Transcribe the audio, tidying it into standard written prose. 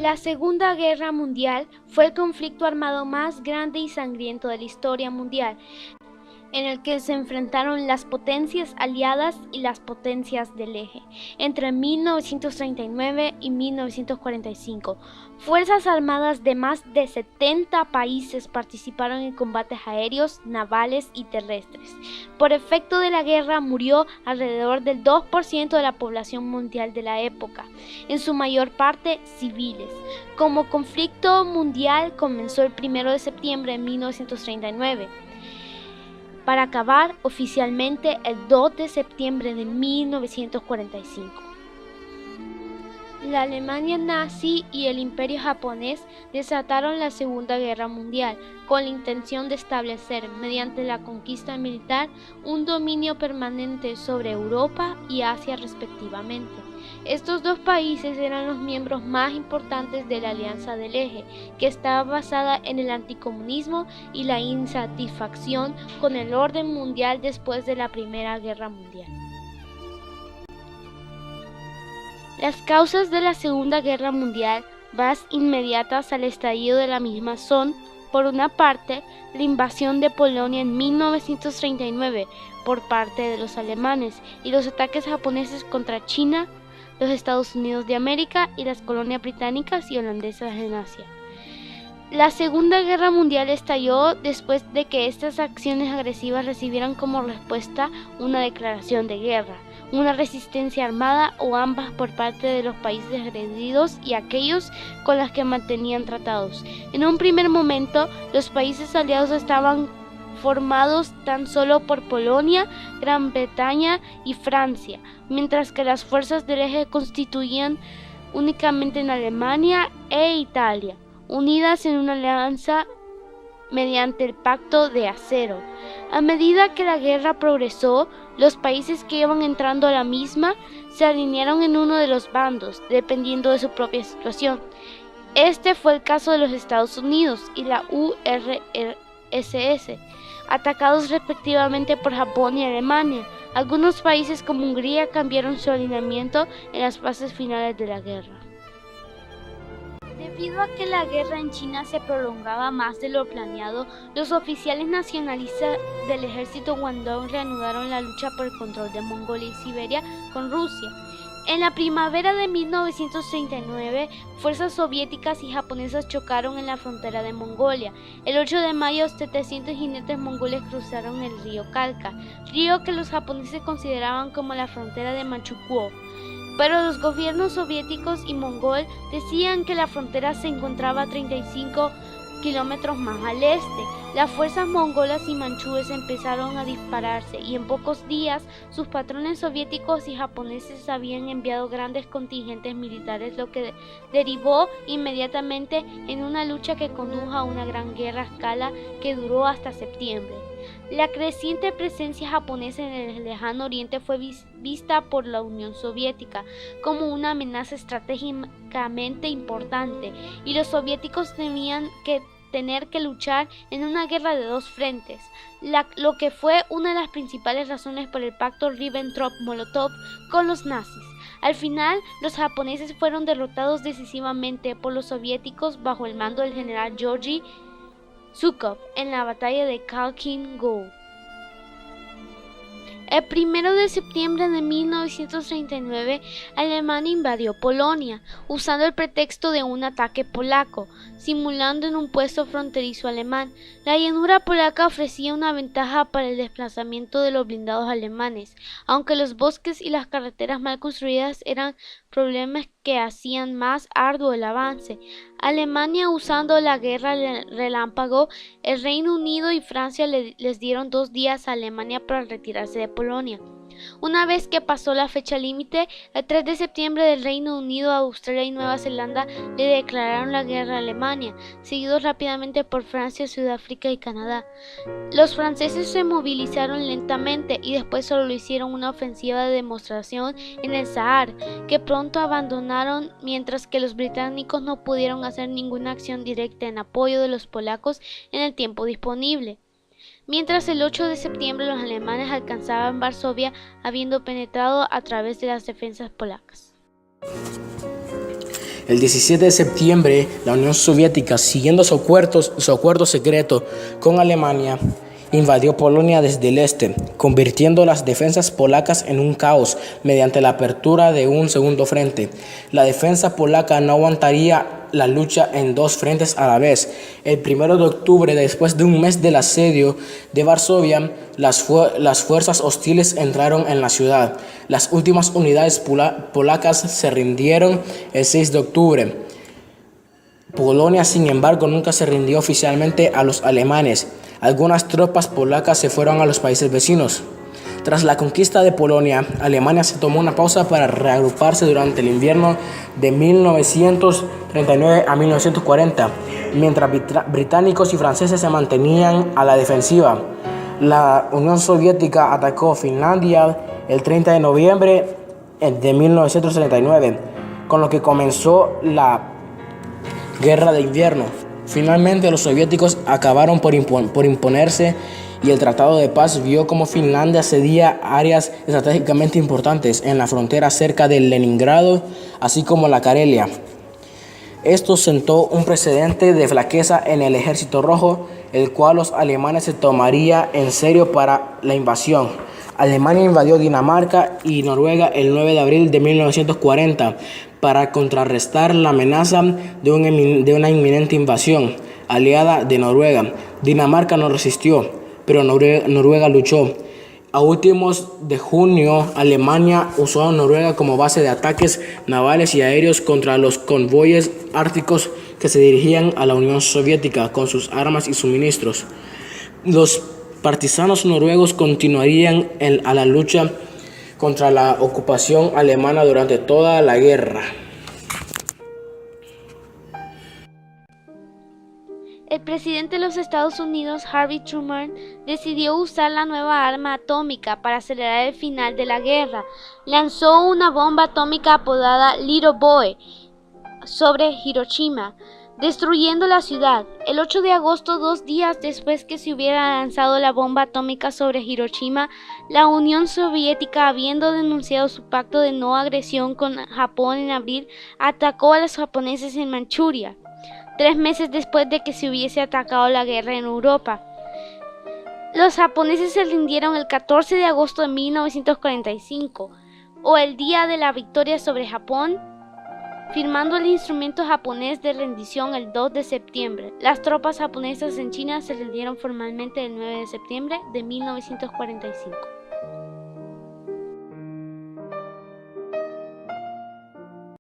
La Segunda Guerra Mundial fue el conflicto armado más grande y sangriento de la historia mundial, en el que se enfrentaron las potencias aliadas y las potencias del eje, entre 1939 y 1945. Fuerzas armadas de más de 70 países participaron en combates aéreos, navales y terrestres. Por efecto de la guerra murió alrededor del 2% de la población mundial de la época, en su mayor parte civiles. Como conflicto mundial comenzó el 1 de septiembre de 1939. Para acabar oficialmente el 2 de septiembre de 1945. La Alemania nazi y el Imperio japonés desataron la Segunda Guerra Mundial con la intención de establecer, mediante la conquista militar, un dominio permanente sobre Europa y Asia respectivamente. Estos dos países eran los miembros más importantes de la Alianza del Eje, que estaba basada en el anticomunismo y la insatisfacción con el orden mundial después de la Primera Guerra Mundial. Las causas de la Segunda Guerra Mundial, más inmediatas al estallido de la misma, son, por una parte, la invasión de Polonia en 1939 por parte de los alemanes y los ataques japoneses contra China, los Estados Unidos de América y las colonias británicas y holandesas en Asia. La Segunda Guerra Mundial estalló después de que estas acciones agresivas recibieran como respuesta una declaración de guerra, una resistencia armada o ambas por parte de los países agredidos y aquellos con los que mantenían tratados. En un primer momento, los países aliados estaban formados tan solo por Polonia, Gran Bretaña y Francia, mientras que las fuerzas del eje constituían únicamente en Alemania e Italia, unidas en una alianza mediante el Pacto de Acero. A medida que la guerra progresó, los países que iban entrando a la misma se alinearon en uno de los bandos, dependiendo de su propia situación. Este fue el caso de los Estados Unidos y la URSS, atacados respectivamente por Japón y Alemania. Algunos países como Hungría cambiaron su alineamiento en las fases finales de la guerra. Debido a que la guerra en China se prolongaba más de lo planeado, los oficiales nacionalistas del ejército Guangdong reanudaron la lucha por el control de Mongolia y Siberia con Rusia. En la primavera de 1939, fuerzas soviéticas y japonesas chocaron en la frontera de Mongolia. El 8 de mayo, 700 jinetes mongoles cruzaron el río Kalka, río que los japoneses consideraban como la frontera de Manchukuo. Pero los gobiernos soviéticos y mongol decían que la frontera se encontraba 35 kilómetros más al este. Las fuerzas mongolas y manchúes empezaron a dispararse y en pocos días sus patrones soviéticos y japoneses habían enviado grandes contingentes militares, lo que derivó inmediatamente en una lucha que condujo a una gran guerra a escala que duró hasta septiembre. La creciente presencia japonesa en el lejano oriente fue vista por la Unión Soviética como una amenaza estratégicamente importante, y los soviéticos temían tener que luchar en una guerra de dos frentes, lo que fue una de las principales razones por el pacto Ribbentrop-Molotov con los nazis. Al final, los japoneses fueron derrotados decisivamente por los soviéticos bajo el mando del general Georgy Zhukov en la batalla de Khalkhin Gol. El 1 de septiembre de 1939, Alemania invadió Polonia, usando el pretexto de un ataque polaco, simulando en un puesto fronterizo alemán. La llanura polaca ofrecía una ventaja para el desplazamiento de los blindados alemanes, aunque los bosques y las carreteras mal construidas eran problemas que hacían más arduo el avance. Alemania, usando la guerra relámpago, el Reino Unido y Francia les dieron 2 días a Alemania para retirarse de Polonia. Una vez que pasó la fecha límite, el 3 de septiembre del Reino Unido, Australia y Nueva Zelanda le declararon la guerra a Alemania, seguidos rápidamente por Francia, Sudáfrica y Canadá. Los franceses se movilizaron lentamente y después solo hicieron una ofensiva de demostración en el Sahar, que pronto abandonaron, mientras que los británicos no pudieron hacer ninguna acción directa en apoyo de los polacos en el tiempo disponible. Mientras el 8 de septiembre los alemanes alcanzaban Varsovia, habiendo penetrado a través de las defensas polacas. El 17 de septiembre, la Unión Soviética, siguiendo su acuerdo secreto con Alemania, invadió Polonia desde el este, convirtiendo las defensas polacas en un caos mediante la apertura de un segundo frente. La defensa polaca no aguantaría la lucha en dos frentes a la vez. El 1 de octubre, después de un mes del asedio de Varsovia, las fuerzas hostiles entraron en la ciudad. Las últimas unidades polacas se rindieron el 6 de octubre. Polonia, sin embargo, nunca se rindió oficialmente a los alemanes. Algunas tropas polacas se fueron a los países vecinos. Tras la conquista de Polonia, Alemania se tomó una pausa para reagruparse durante el invierno de 1939 a 1940, mientras británicos y franceses se mantenían a la defensiva. La Unión Soviética atacó Finlandia el 30 de noviembre de 1939, con lo que comenzó la Guerra de Invierno. Finalmente, los soviéticos acabaron por imponerse y el Tratado de Paz vio como Finlandia cedía áreas estratégicamente importantes en la frontera cerca de Leningrado, así como la Karelia. Esto sentó un precedente de flaqueza en el Ejército Rojo, el cual los alemanes se tomaría en serio para la invasión. Alemania invadió Dinamarca y Noruega el 9 de abril de 1940 para contrarrestar la amenaza de una inminente invasión aliada de Noruega. Dinamarca no resistió, pero Noruega luchó. A últimos de junio, Alemania usó a Noruega como base de ataques navales y aéreos contra los convoyes árticos que se dirigían a la Unión Soviética con sus armas y suministros. Los partisanos noruegos continuarían a la lucha contra la ocupación alemana durante toda la guerra. El presidente de los Estados Unidos, Harry Truman, decidió usar la nueva arma atómica para acelerar el final de la guerra. Lanzó una bomba atómica apodada Little Boy sobre Hiroshima, destruyendo la ciudad. El 8 de agosto, 2 días después que se hubiera lanzado la bomba atómica sobre Hiroshima, la Unión Soviética, habiendo denunciado su pacto de no agresión con Japón en abril, atacó a los japoneses en Manchuria, 3 meses después de que se hubiese atacado la guerra en Europa. Los japoneses se rindieron el 14 de agosto de 1945, o el día de la victoria sobre Japón, firmando el instrumento japonés de rendición el 2 de septiembre. Las tropas japonesas en China se rindieron formalmente el 9 de septiembre de 1945.